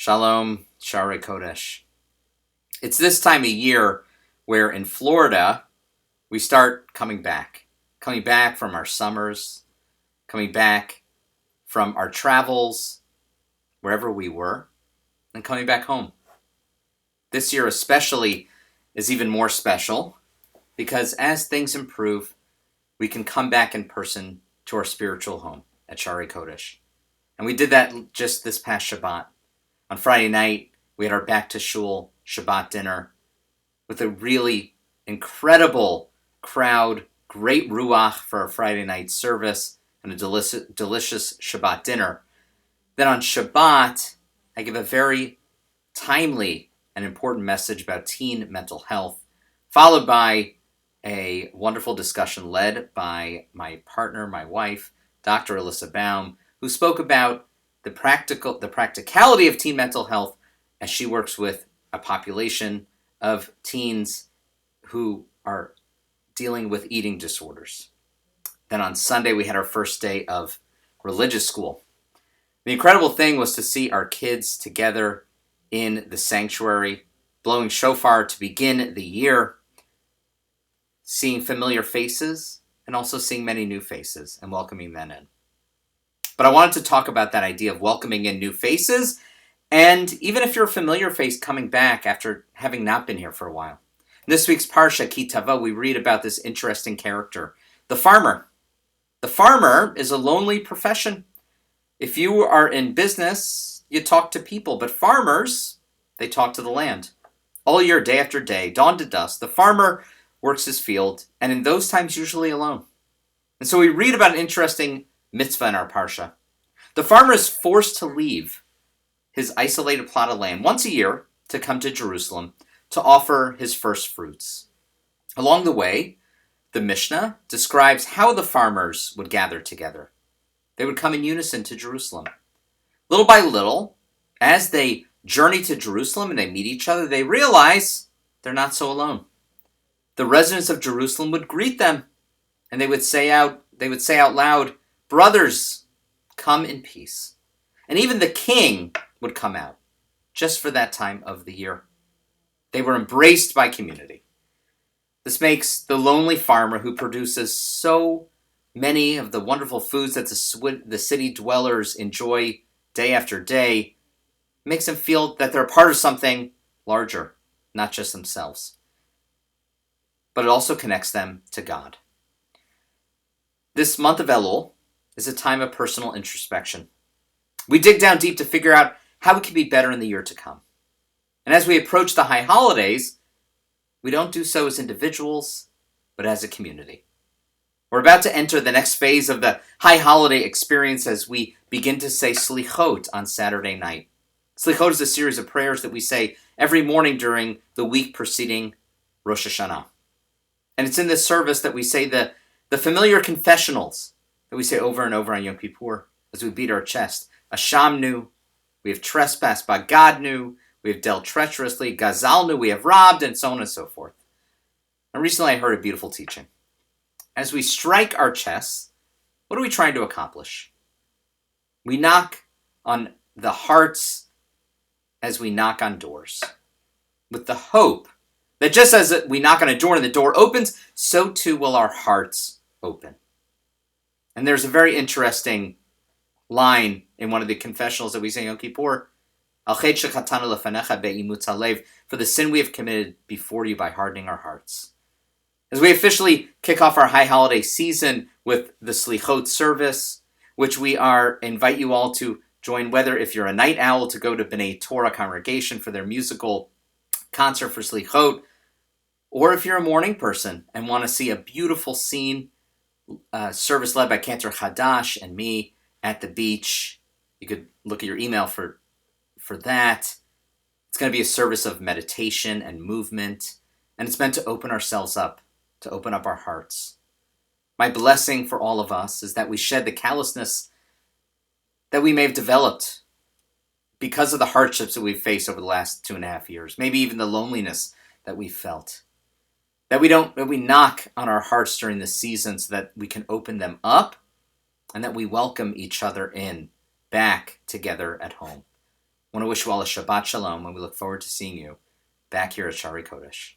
Shalom, Shari Kodesh. It's this time of year where in Florida we start coming back from our summers, coming back from our travels, wherever we were, and coming back home. This year especially is even more special because as things improve, we can come back in person to our spiritual home at Shari Kodesh. And we did that just this past Shabbat. On Friday night, we had our back to shul Shabbat dinner with a really incredible crowd, great ruach for our Friday night service, and a delicious Shabbat dinner. Then on Shabbat, I give a very timely and important message about teen mental health, followed by a wonderful discussion led by my partner, my wife, Dr. Alyssa Baum, who spoke about the practicality of teen mental health as she works with a population of teens who are dealing with eating disorders. Then on Sunday, we had our first day of religious school. The incredible thing was to see our kids together in the sanctuary, blowing shofar to begin the year, seeing familiar faces, and also seeing many new faces and welcoming them in. But I wanted to talk about that idea of welcoming in new faces, and even if you're a familiar face coming back after having not been here for a while. In this week's parashah, Tavo, we read about this interesting character, the farmer. The farmer is a lonely profession. If you are in business, you talk to people, but farmers, they talk to the land. All year, day after day, dawn to dusk, the farmer works his field, and in those times, usually alone. And so we read about an interesting mitzvah in our parsha. The farmer is forced to leave his isolated plot of land once a year to come to Jerusalem to offer his first fruits. Along the way, the Mishnah describes how the farmers would gather together. They would come in unison to Jerusalem. Little by little, as they journey to Jerusalem and they meet each other, they realize they're not so alone. The residents of Jerusalem would greet them, and they would say out loud, "Brothers, come in peace." And even the king would come out, just for that time of the year. They were embraced by community. This makes the lonely farmer who produces so many of the wonderful foods that the city dwellers enjoy day after day, makes them feel that they're part of something larger, not just themselves. But it also connects them to God. This month of Elul is a time of personal introspection. We dig down deep to figure out how we can be better in the year to come. And as we approach the high holidays, we don't do so as individuals, but as a community. We're about to enter the next phase of the high holiday experience as we begin to say Slichot on Saturday night. Slichot is a series of prayers that we say every morning during the week preceding Rosh Hashanah. And it's in this service that we say the familiar confessionals that we say over and over on Yom Kippur as we beat our chest. Ashamnu, we have trespassed, Bagadnu, we have dealt treacherously, Gazalnu, we have robbed, and so on and so forth. And recently I heard a beautiful teaching. As we strike our chests, what are we trying to accomplish? We knock on the hearts as we knock on doors, with the hope that just as we knock on a door and the door opens, so too will our hearts open. And there's a very interesting line in one of the confessionals that we say in Yom Kippur, for the sin we have committed before you by hardening our hearts. As we officially kick off our high holiday season with the Slichot service, which we invite you all to join, whether if you're a night owl to go to B'nai Torah congregation for their musical concert for Slichot, or if you're a morning person and want to see a beautiful scene, service led by Cantor Hadash and me at the beach. You could look at your email for that. It's going to be a service of meditation and movement, and it's meant to open ourselves up, to open up our hearts. My blessing for all of us is that we shed the callousness that we may have developed because of the hardships that we've faced over the last 2.5 years, maybe even the loneliness that we've felt. That we knock on our hearts during this season so that we can open them up and that we welcome each other in back together at home. want to wish you all a Shabbat Shalom, and we look forward to seeing you back here at Shari Kodesh.